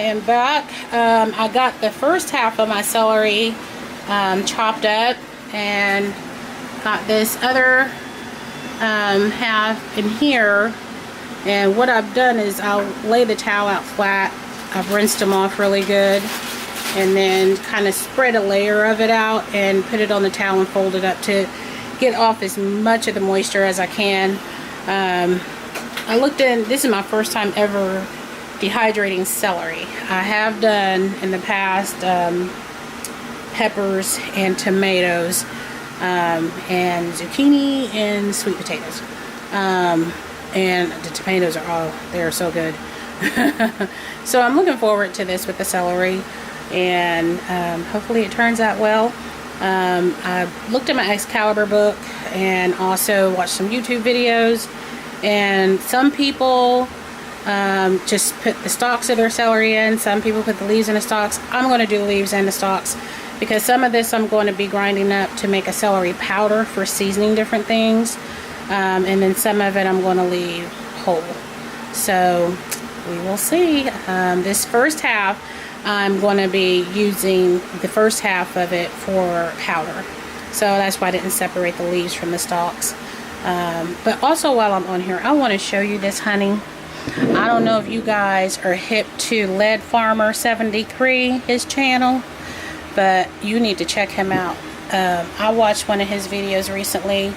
am back. I got the first half of my celery chopped up and got this other half in here. And what I've done is I'll lay the towel out flat. I've rinsed them off really good, and then kind of spread a layer of it out and put it on the towel and fold it up to get off as much of the moisture as I can. I looked in, this is my first time ever dehydrating celery. I have done in the past peppers and tomatoes, and zucchini and sweet potatoes. And the tomatoes are they're so good. So I'm looking forward to this with the celery, and hopefully it turns out well. I looked at my Excalibur book and also watched some YouTube videos, and some people just put the stalks of their celery in. Some people put the leaves in the stalks. I'm going to do the leaves and the stalks because some of this I'm going to be grinding up to make a celery powder for seasoning different things, and then some of it I'm going to leave whole. So we will see. This first half I'm going to be using the first half of it for powder, so that's why I didn't separate the leaves from the stalks. But also, while I'm on here, I want to show you this honey. I don't know if you guys are hip to Lead Farmer 73, his channel, but you need to check him out. I watched one of his videos recently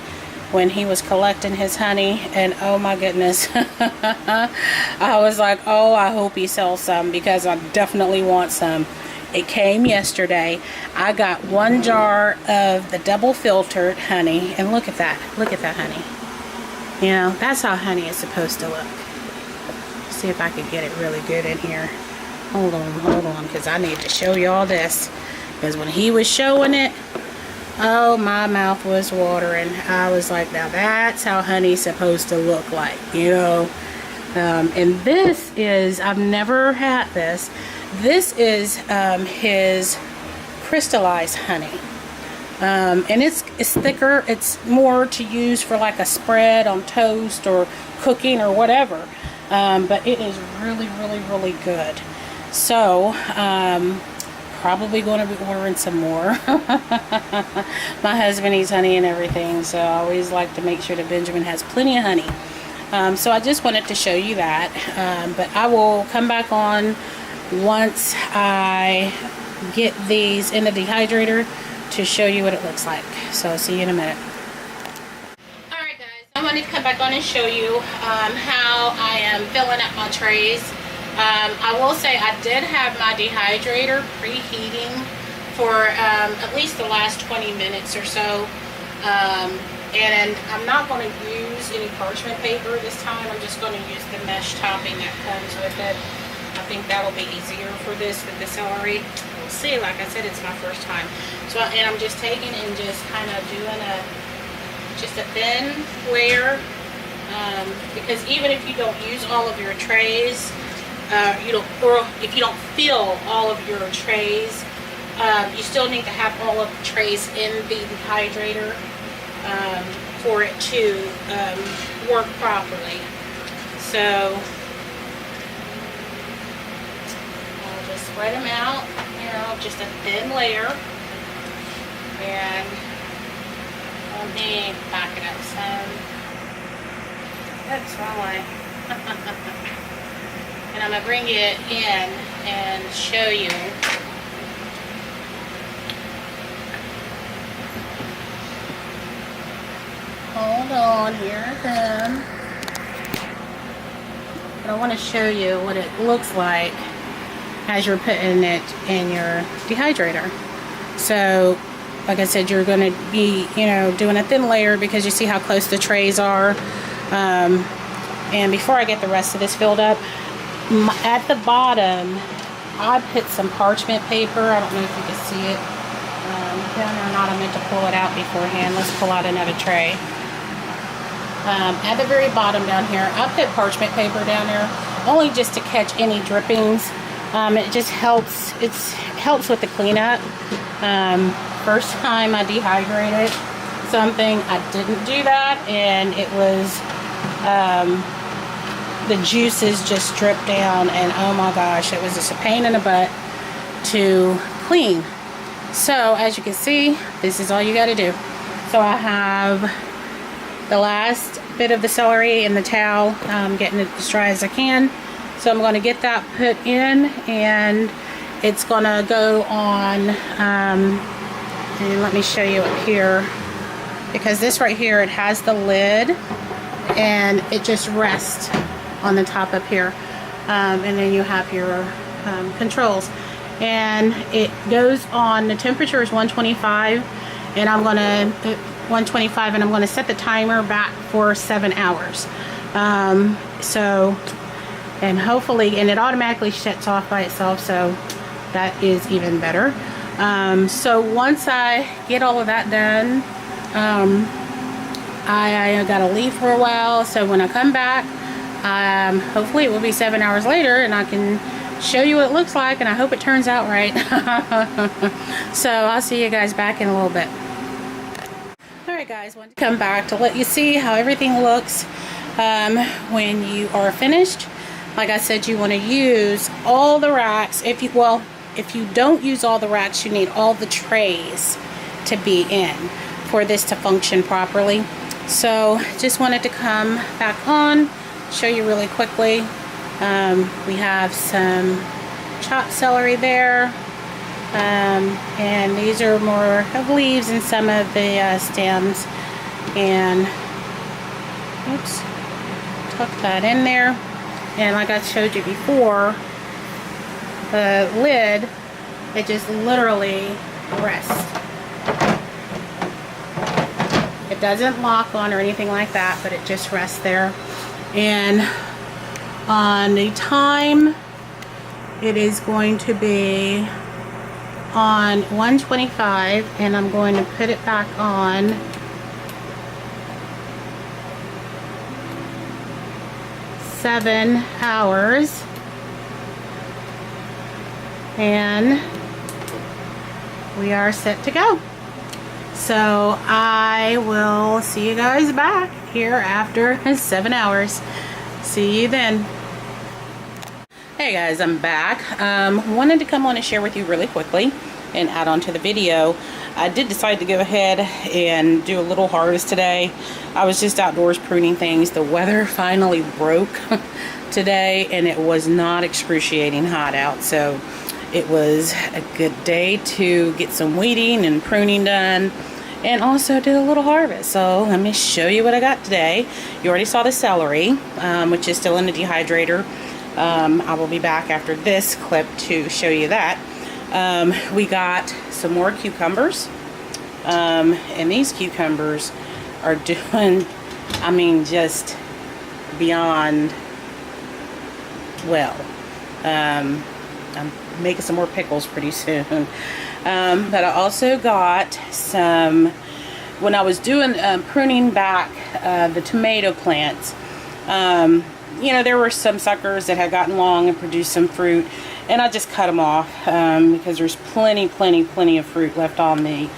when he was collecting his honey, and oh my goodness, I was like, oh, I hope he sells some because I definitely want some. It came yesterday. I got 1 jar of the double filtered honey, and look at that honey. You know, that's how honey is supposed to look. See if I can get it really good in here. Hold on, because I need to show you all this, because when he was showing it, oh, my mouth was watering. I was like, now that's how honey's supposed to look like, you know. And this is, I've never had this. This is his crystallized honey. And it's thicker. It's more to use for like a spread on toast or cooking or whatever. But it is really, really, really good. So, probably going to be ordering some more. My husband eats honey and everything, so I always like to make sure that Benjamin has plenty of honey. So I just wanted to show you that. But I will come back on once I get these in the dehydrator to show you what it looks like. So I'll see you in a minute. Alright guys, I wanted to come back on and show you how I am filling up my trays. I will say I did have my dehydrator preheating for at least the last 20 minutes or so. And I'm not going to use any parchment paper this time. I'm just going to use the mesh topping that comes with it. I think that will be easier for this with the celery. We'll see. Like I said, it's my first time. So, and I'm just taking and just kind of doing just a thin layer. Because even if you don't use all of your trays, or if you don't fill all of your trays, you still need to have all of the trays in the dehydrator for it to work properly. So I'll just spread them out, you know, just a thin layer, and let me back it up some. That's wrong way. And I'm going to bring it in and show you. Hold on, here I come. But I want to show you what it looks like as you're putting it in your dehydrator. So, like I said, you're going to be, you know, doing a thin layer because you see how close the trays are. And before I get the rest of this filled up, at the bottom, I put some parchment paper. I don't know if you can see it down there or not. I meant to pull it out beforehand. Let's pull out another tray. At the very bottom down here, I put parchment paper down there, only just to catch any drippings. It just helps. It helps with the cleanup. First time I dehydrated something, I didn't do that, and it was the juices just drip down, and oh my gosh, it was just a pain in the butt to clean. So as you can see, this is all you got to do. So I have the last bit of the celery in the towel, getting it as dry as I can. So I'm going to get that put in, and it's going to go on, and let me show you up here, because this right here, it has the lid and it just rests on the top up here, and then you have your controls, and it goes on, the temperature is 125, and I'm going to 125, and I'm going to set the timer back for 7 hours. And hopefully, and it automatically shuts off by itself, so that is even better. So once I get all of that done, I gotta leave for a while. So when I come back, hopefully it will be 7 hours later, and I can show you what it looks like, and I hope it turns out right. So I'll see you guys back in a little bit. Alright guys, wanted to come back to let you see how everything looks when you are finished. Like I said, you want to use all the racks. If you don't use all the racks, you need all the trays to be in for this to function properly. So just wanted to come back on, show you really quickly. We have some chopped celery there, and these are more of leaves and some of the stems, and oops, tuck that in there. And like I showed you before, the lid, it just literally rests. It doesn't lock on or anything like that, but it just rests there. And on the time, it is going to be on 125, and I'm going to put it back on 7 hours, and we are set to go. So I will see you guys back here after 7 hours. See you then. Hey guys, I'm back. Wanted to come on and share with you really quickly and add on to the video. I did decide to go ahead and do a little harvest today. I was just outdoors pruning things. The weather finally broke today, and it was not excruciating hot out, so it was a good day to get some weeding and pruning done, and also do a little harvest. So let me show you what I got today. You already saw the celery, which is still in the dehydrator. I will be back after this clip to show you that. We got some more cucumbers, and these cucumbers are doing, I mean, just beyond well. I'm making some more pickles pretty soon. But I also got some, when I was doing pruning back the tomato plants, you know, there were some suckers that had gotten long and produced some fruit, and I just cut them off because there's plenty of fruit left on the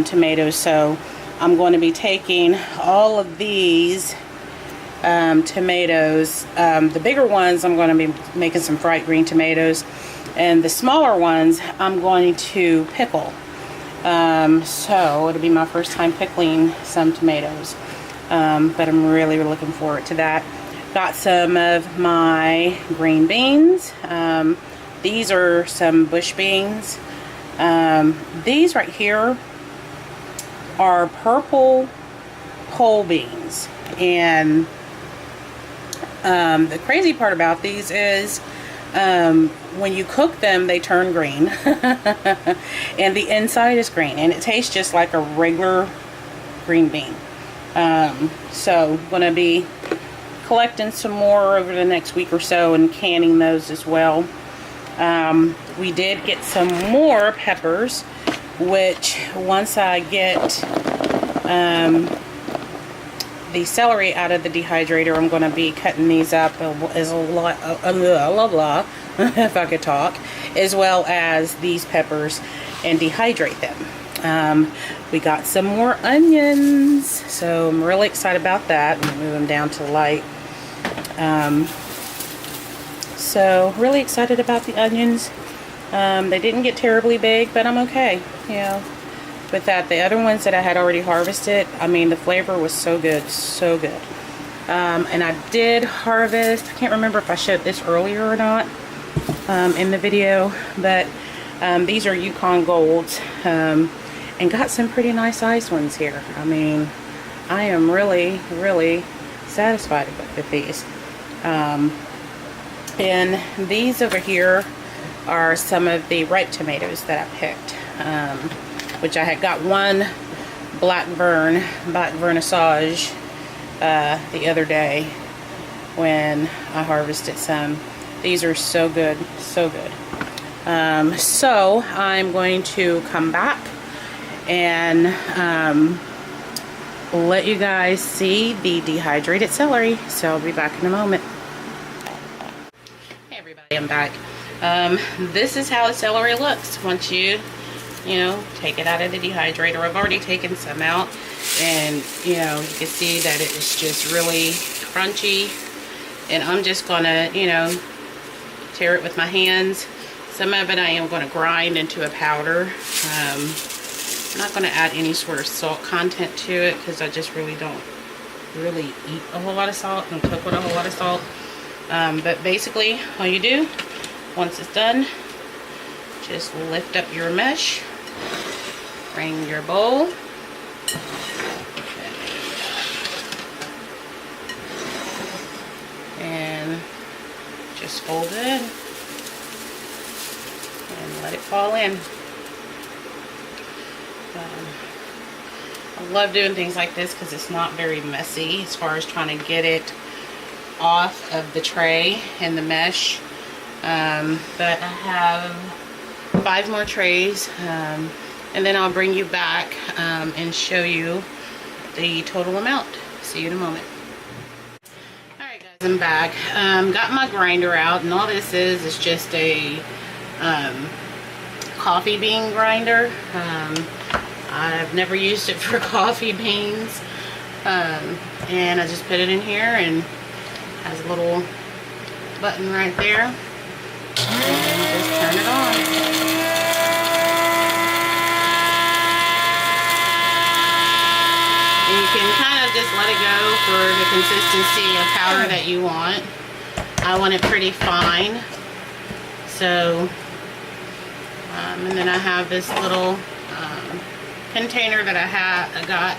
tomatoes. So I'm going to be taking all of these tomatoes, the bigger ones I'm going to be making some fried green tomatoes, and the smaller ones I'm going to pickle. So it'll be my first time pickling some tomatoes, but I'm really looking forward to that. Got some of my green beans. These are some bush beans. These right here are purple pole beans, and the crazy part about these is when you cook them, they turn green and the inside is green, and it tastes just like a regular green bean. So I'm gonna be collecting some more over the next week or so and canning those as well. We did get some more peppers, which once I get the celery out of the dehydrator, I'm going to be cutting these up as a lot, if I could talk, as well as these peppers, and dehydrate them. We got some more onions, so I'm really excited about that. I'm going to move them down to light. So really excited about the onions. They didn't get terribly big, but I'm okay, you know, with that. The other ones that I had already harvested, I mean, the flavor was so good, so good. And I did harvest, I can't remember if I showed this earlier or not in the video, but these are Yukon Golds, and got some pretty nice size ones here. I mean, I am really, really satisfied with these. And these over here are some of the ripe tomatoes that I picked, which I had got one black vernissage the other day when I harvested some. These are so good, so good. So I'm going to come back and let you guys see the dehydrated celery. So I'll be back in a moment. Hey everybody, I'm back. This is how the celery looks once you know, take it out of the dehydrator. I've already taken some out, and you know, you can see that it is just really crunchy, and I'm just gonna, you know, tear it with my hands. Some of it I am going to grind into a powder. I'm not going to add any sort of salt content to it because I just really don't eat a whole lot of salt and cook with a whole lot of salt. But basically, all you do, once it's done, just lift up your mesh, bring your bowl, and just fold it and let it fall in. I love doing things like this because it's not very messy as far as trying to get it off of the tray and the mesh. But I have 5 more trays, and then I'll bring you back and show you the total amount. See you in a moment. Alright guys, I'm back. Got my grinder out, and all this is just a coffee bean grinder. I've never used it for coffee beans, and I just put it in here, and has a little button right there, and just turn it on. And you can kind of just let it go for the consistency of powder that you want. I want it pretty fine, so and then I have this little container that I got,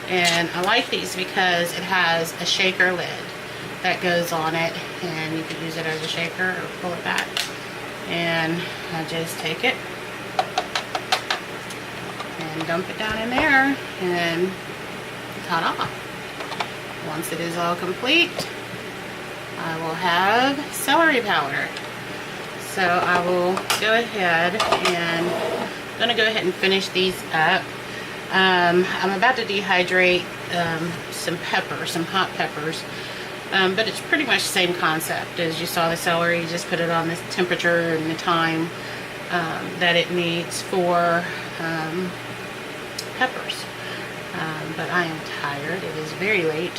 and I like these because it has a shaker lid that goes on it, and you can use it as a shaker or pull it back, and I just take it and dump it down in there and ta-da. Once it is all complete, I will have celery powder. So I will go ahead and I'm going to go ahead and finish these up. I'm about to dehydrate some peppers, some hot peppers, but it's pretty much the same concept as you saw the celery. You just put it on the temperature and the time that it needs for peppers. But I am tired. It is very late.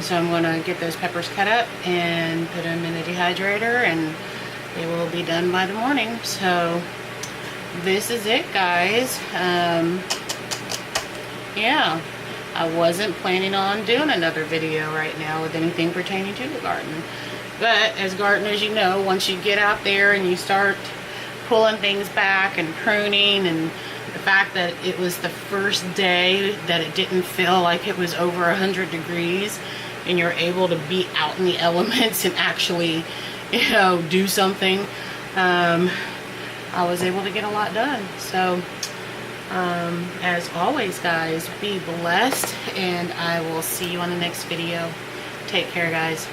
So I'm going to get those peppers cut up and put them in the dehydrator, and they will be done by the morning. So this is it, guys. Yeah, I wasn't planning on doing another video right now with anything pertaining to the garden. But as gardeners, you know, once you get out there and you start pulling things back and pruning, and the fact that it was the first day that it didn't feel like it was over 100 degrees, and you're able to be out in the elements and actually, you know, do something, I was able to get a lot done. So as always, guys, be blessed, and I will see you on the next video. Take care, guys.